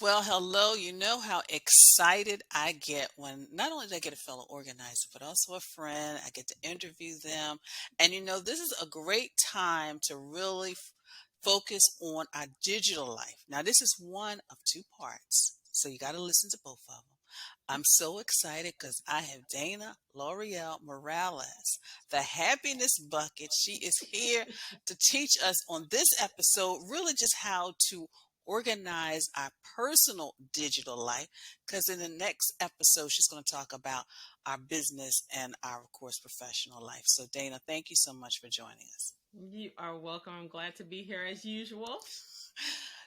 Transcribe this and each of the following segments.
Well, hello. You know how excited I get when not only do I get a fellow organizer, but also a friend. I get to interview them. And this is a great time to really focus on our digital life. Now, this is one of two parts. So you got to listen to both of them. I'm so excited because I have Dana L'Oreal Morales, the happiness bucket. She is here to teach us on this episode really just how to organize our personal digital life, because in the next episode she's going to talk about our business and our, of course, professional life. So Dana, thank you so much for joining us. You are welcome. I'm glad to be here as usual.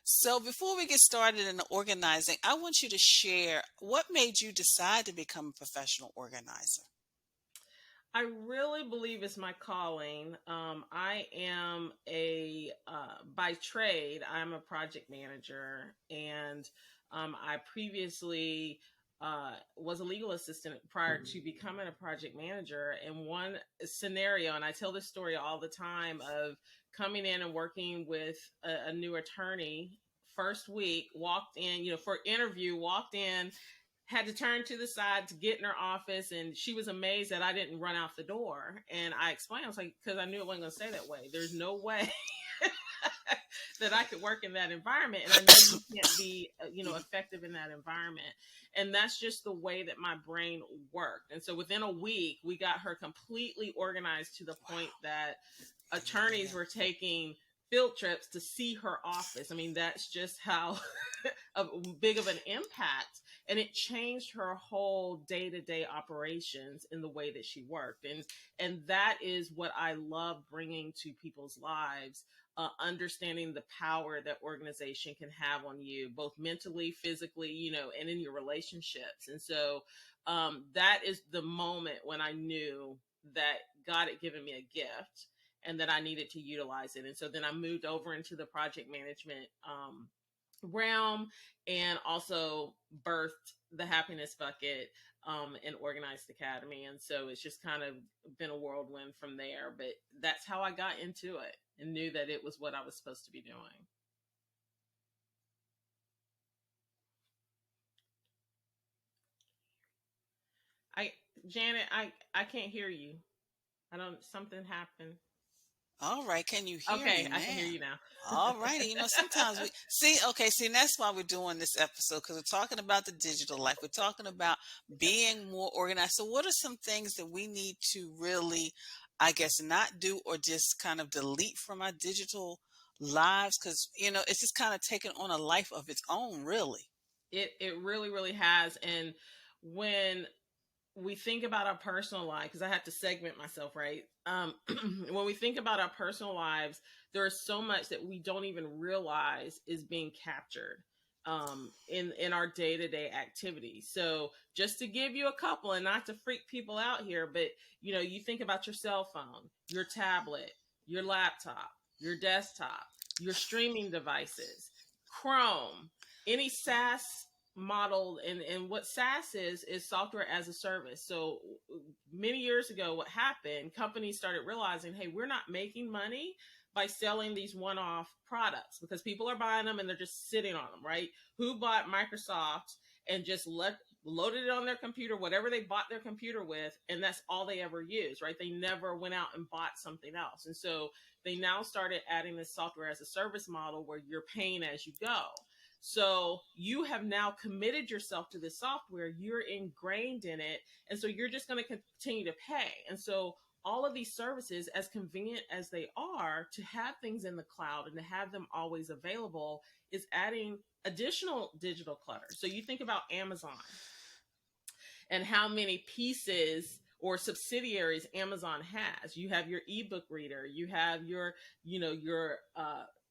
So before we get started in the organizing, I want you to share what made you decide to become a professional organizer. I really believe it's my calling. I am by trade, I'm a project manager, and I previously was a legal assistant prior to becoming a project manager. And one scenario, and I tell this story all the time, of coming in and working with a new attorney. First week, walked in, for interview, walked in, had to turn to the side to get in her office, and she was amazed that I didn't run out the door. And I explained, I was like, because I knew it wasn't going to stay that way. There's no way that I could work in that environment, and I know you can't be, effective in that environment. And that's just the way that my brain worked. And so within a week, we got her completely organized to the point that attorneys were taking field trips to see her office. I mean, that's just how big of an impact. And it changed her whole day-to-day operations in the way that she worked. And that is what I love bringing to people's lives. Understanding the power that organization can have on you, both mentally, physically, and in your relationships. And so that is the moment when I knew that God had given me a gift and that I needed to utilize it. And so then I moved over into the project management realm, and also birthed the happiness bucket and organized academy. And so it's just kind of been a whirlwind from there. But that's how I got into it and knew that it was what I was supposed to be doing. I Janet, I can't hear you. I don't Something happened. All right, can you hear me Okay, I can hear now? you now. All righty. Sometimes we see, okay, see, and that's why we're doing this episode, because we're talking about the digital life. We're talking about being more organized. So, what are some things that we need to really, I guess, not do or just kind of delete from our digital lives? Because, it's just kind of taken on a life of its own, really. It really, really has. And when we think about our personal life, because I have to segment myself, right? When we think about our personal lives, there is so much that we don't even realize is being captured in our day-to-day activities. So just to give you a couple, and not to freak people out here, but you think about your cell phone, your tablet, your laptop, your desktop, your streaming devices, Chrome, any SaaS modeled. And what SaaS is software as a service. So many years ago, what happened, companies started realizing, hey, we're not making money by selling these one-off products, because people are buying them and they're just sitting on them, right? Who bought Microsoft and just loaded it on their computer, whatever they bought their computer with, and that's all they ever used, right? They never went out and bought something else. And so they now started adding this software as a service model where you're paying as you go. So you have now committed yourself to this software, you're ingrained in it, and so you're just going to continue to pay. And so all of these services, as convenient as they are, to have things in the cloud and to have them always available, is adding additional digital clutter. So you think about Amazon and how many pieces or subsidiaries Amazon has. You have your ebook reader, you have your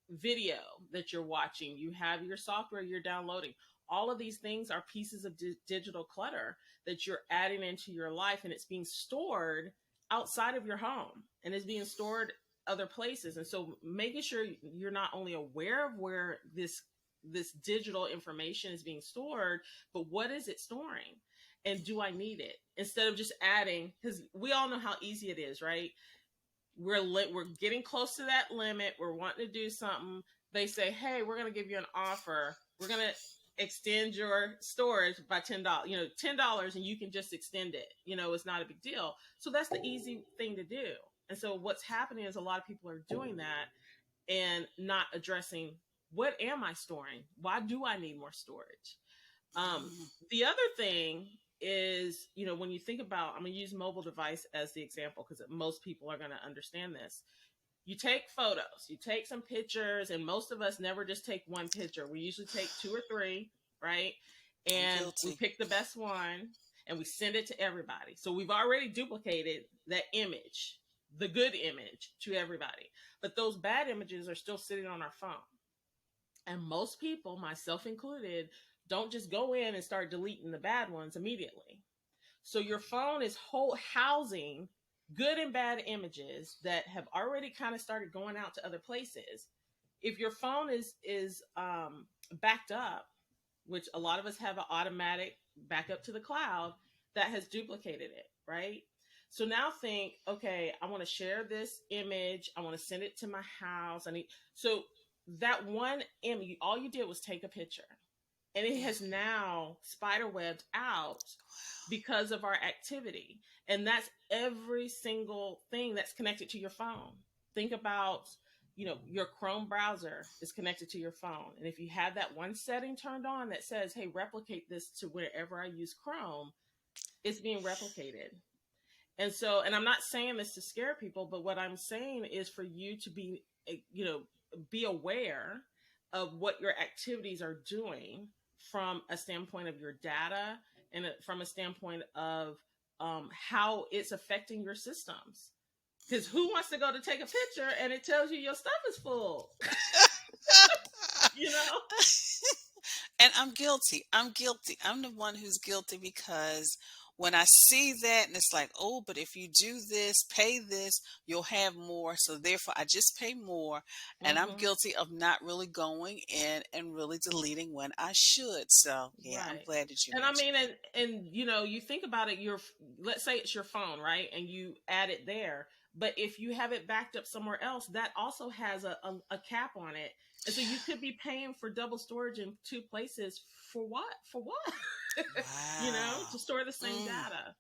video that you're watching, you have your software you're downloading. All of these things are pieces of digital clutter that you're adding into your life, and it's being stored outside of your home, and it's being stored other places. And so making sure you're not only aware of where this digital information is being stored, but what is it storing? And do I need it? Instead of just adding, because we all know how easy it is, right? We're getting close to that limit. We're wanting to do something. They say, hey, we're going to give you an offer. We're going to extend your storage by $10, $10, and you can just extend it. It's not a big deal. So that's the easy thing to do. And so what's happening is a lot of people are doing that and not addressing, what am I storing? Why do I need more storage? Um, Mm, the other thing is, when you think about, I'm going to use mobile device as the example because most people are going to understand this. You take photos, you take some pictures, and most of us never just take one picture. We usually take two or three, right? I'm And we guilty. pick the best one and we send it to everybody. So we've already duplicated that image, the good image, to everybody. But those bad images are still sitting on our phone. And most people, myself included, don't just go in and start deleting the bad ones immediately. So your phone is housing good and bad images that have already kind of started going out to other places. If your phone is backed up, which a lot of us have an automatic backup to the cloud, that has duplicated it, right? So now think, okay, I want to share this image. I want to send it to my house. So that one image, all you did was take a picture, and it Yeah. has now spiderwebbed out because of our activity. And that's every single thing that's connected to your phone. Think about, your Chrome browser is connected to your phone. And if you have that one setting turned on that says, hey, replicate this to wherever I use Chrome, it's being replicated. And I'm not saying this to scare people, but what I'm saying is for you to be aware of what your activities are doing from a standpoint of your data, and from a standpoint of how it's affecting your systems. Because who wants to go to take a picture and it tells you your stuff is full? you know? And I'm guilty. I'm guilty. I'm the one who's guilty because when I see that and it's like, oh, but if you do this, pay this, you'll have more. So therefore, I just pay more. And I'm Hmm. guilty of not really going in and really deleting when I should. So yeah, I'm Right. glad that you And I mentioned mean, you think about it, let's say it's your phone, right? And you add it there. But if you have it backed up somewhere else, that also has a cap on it. And so you could be paying for double storage in two places for what? For what? that. To Wow. store the same Mm. data.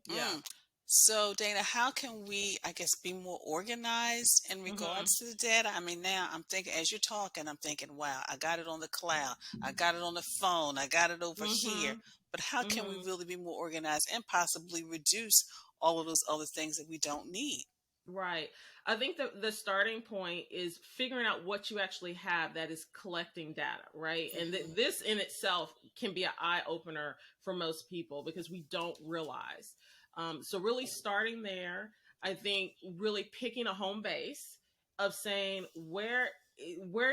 Yeah. Mm. So, Dana, how can we, I guess, be more organized in Hmm. regards to the data? I mean, now I'm thinking, as you're talking, I'm thinking, wow, I got it on the cloud, I got it on the phone, I got it over here. Hmm. But how can we Hmm. really be more organized and possibly reduce all of those other things that we don't need? Right. I think the starting point is figuring out what you actually have that is collecting data, right? And Hmm. this in itself can be an eye opener for most people because we don't realize. So really starting there, I think really picking a home base of saying where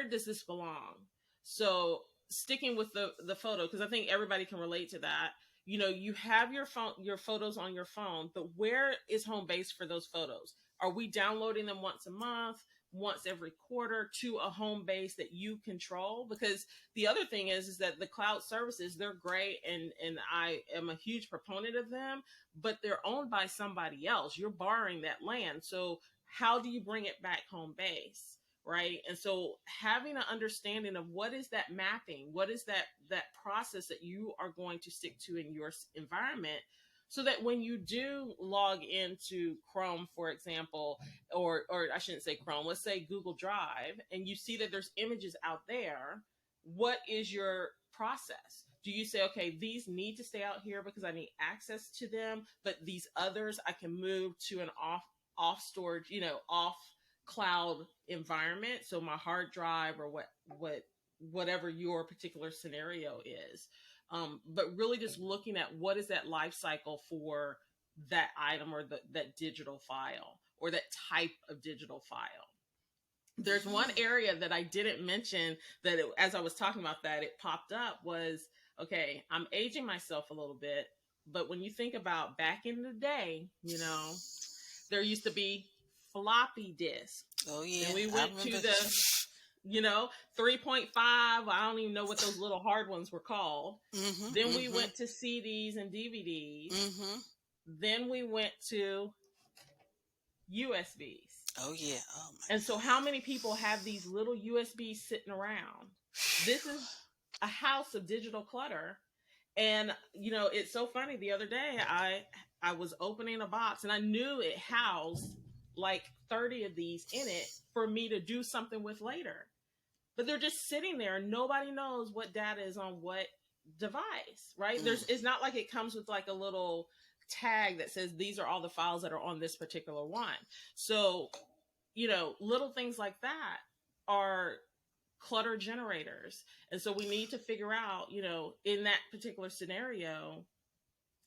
does this belong? So sticking with the photo, because I think everybody can relate to that. You have your photos on your phone, but where is home base for those photos? Are we downloading them once a month, once every quarter to a home base that you control? Because the other thing is that the cloud services, they're great, and I am a huge proponent of them, but they're owned by somebody else. You're borrowing that land. So how do you bring it back home base? Right. And so having an understanding of what is that mapping, what is that process that you are going to stick to in your environment, so that when you do log into Chrome, for example, or I shouldn't say Chrome, let's say Google Drive, and you see that there's images out there, what is your process? Do you say, okay, these need to stay out here because I need access to them, but these others I can move to an off storage, off cloud environment, so my hard drive or whatever your particular scenario is. But really just looking at what is that life cycle for that item, or that digital file, or that type of digital file. There's one Hmm. area that I didn't mention that as I was talking about that, it popped up was, okay, I'm aging myself a little bit, but when you think about back in the day, there used to be floppy disk. Oh, Then yeah, we I went remember. to the, 3.5. I don't even know what those little hard ones were called. Hmm. Then we Hmm. went to CDs and DVDs. Hmm. Then we went to USBs. Oh, yeah. Oh, my And so, how God. many people have these little USBs sitting around? This is a house of digital clutter. And it's so funny. The other day, I was opening a box and I knew it housed like 30 of these in it for me to do something with later. But they're just sitting there and nobody knows what data is on what device, right? Mm, It's not like it comes with like a little tag that says these are all the files that are on this particular one. So, little things like that are clutter generators. And so we need to figure out, in that particular scenario,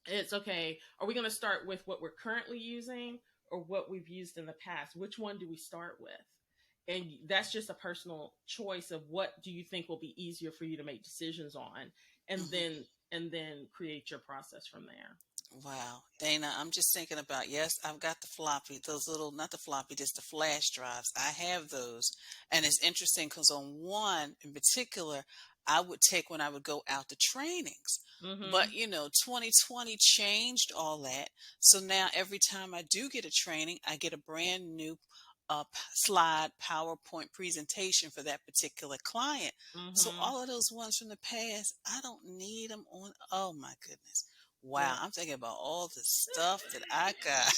it's okay, are we going to start with what we're currently using or what we've used in the past? Which one do we start with? And that's just a personal choice of what do you think will be easier for you to make decisions on, and mhm. then create your process from there. Wow, Dana, I'm just thinking about, yes, I've got the floppy, those little, not the floppy, just the flash drives. I have those. And it's interesting because on one in particular, I would take when I would go out to trainings. But, Mhm. 2020 changed all that. So now every time I do get a training, I get a brand new slide PowerPoint presentation for that particular client. So Mhm. all of those ones from the past, I don't need them on. Oh my goodness. Wow, Yep. I'm thinking about all the stuff that I got.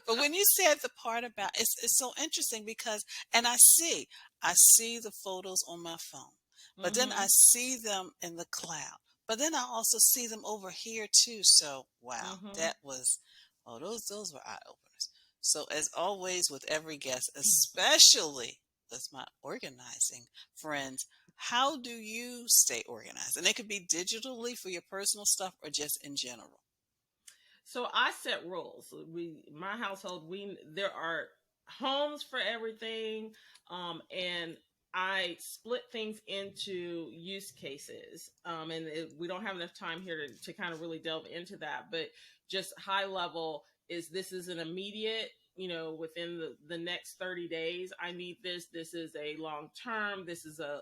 But when you said the part about it's so interesting because and I see the photos on my phone. But then I Mhm. see them in the cloud. But then I also see them over here too. So wow, Mhm. that was those were eye openers. So as always with every guest, especially with my organizing friends, how do you stay organized? And it could be digitally for your personal stuff or just in general. So I set rules. My household, there are homes for everything, and I split things into use cases. We don't have enough time here to kind of really delve into that, but just high level is this is an immediate. Within the next 30 days, I need this. This is a long term. This is a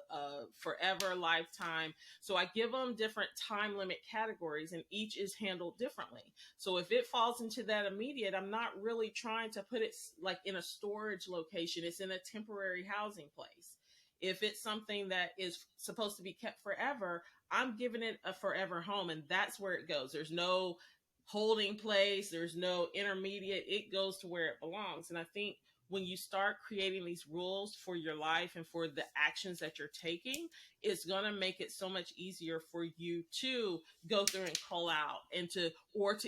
forever lifetime. So I give them different time limit categories, and each is handled differently. So if it falls into that immediate, I'm not really trying to put it like in a storage location. It's in a temporary housing place. If it's something that is supposed to be kept forever, I'm giving it a forever home, and that's where it goes. There's no holding place, there's no intermediate. It goes to where it belongs. And I think when you start creating these rules for your life and for the actions that you're taking, it's going to make it so much easier for you to go through and call out and to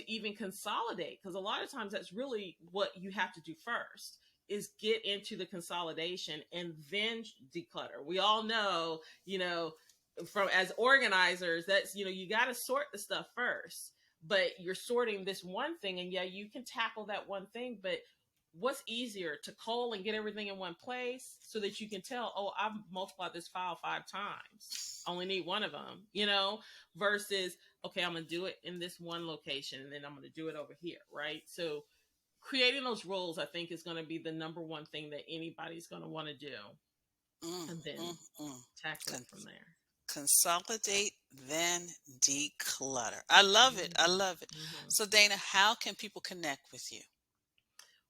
even consolidate, because a lot of times that's really what you have to do first is get into the consolidation and then declutter. We all know, from as organizers, that's you got to sort the stuff first, but you're sorting this one thing, and yeah, you can tackle that one thing, but what's easier to cull and get everything in one place so that you can tell, oh, I've multiplied this file 5 times. I only need one of them, versus, okay, I'm going to do it in this one location and then I'm going to do it over here, right? So creating those roles, I think, is going to be the number one thing that anybody's going to want to do, Mm, and then mm, mm. tackle it Con- from there. Consolidate, then declutter. I love it. I Mm-hmm. love it. Mm-hmm. So, Dana, how can people connect with you?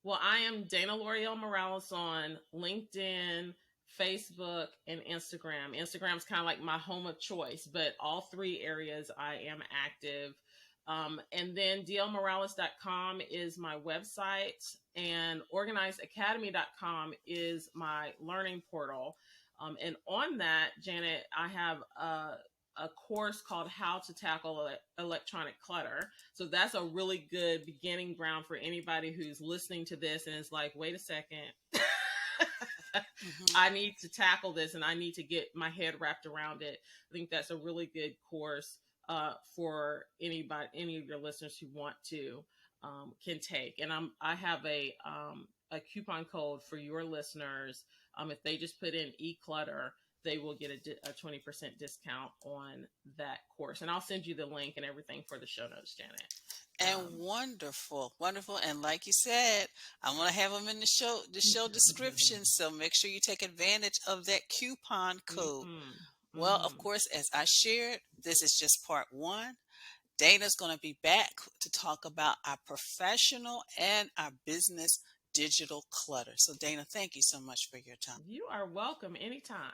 Well, I am Dana LaRieal Morales on LinkedIn, Facebook, and Instagram. Instagram's kind of like my home of choice, but all three areas I am active. And then dlmorales.com is my website, and organizedacademy.com is my learning portal. And on that, Janet, I have a course called How to Tackle Electronic Clutter. So that's a really good beginning ground for anybody who's listening to this and is like, wait a second. Hmm. I need to tackle this and I need to get my head wrapped around it. I think that's a really good course for any of your listeners who want to can take. And I have a coupon code for your listeners. If they just put in eClutter, they will get a 20% discount on that course. And I'll send you the link and everything for the show notes, Janet. And wonderful, wonderful. And like you said, I'm gonna have them in the show description. So make sure you take advantage of that coupon code. Mm-hmm. Well, Mm-hmm. of course, as I shared, this is just part one. Dana's gonna be back to talk about our professional and our business digital clutter. So Dana, thank you so much for your time. You are welcome anytime.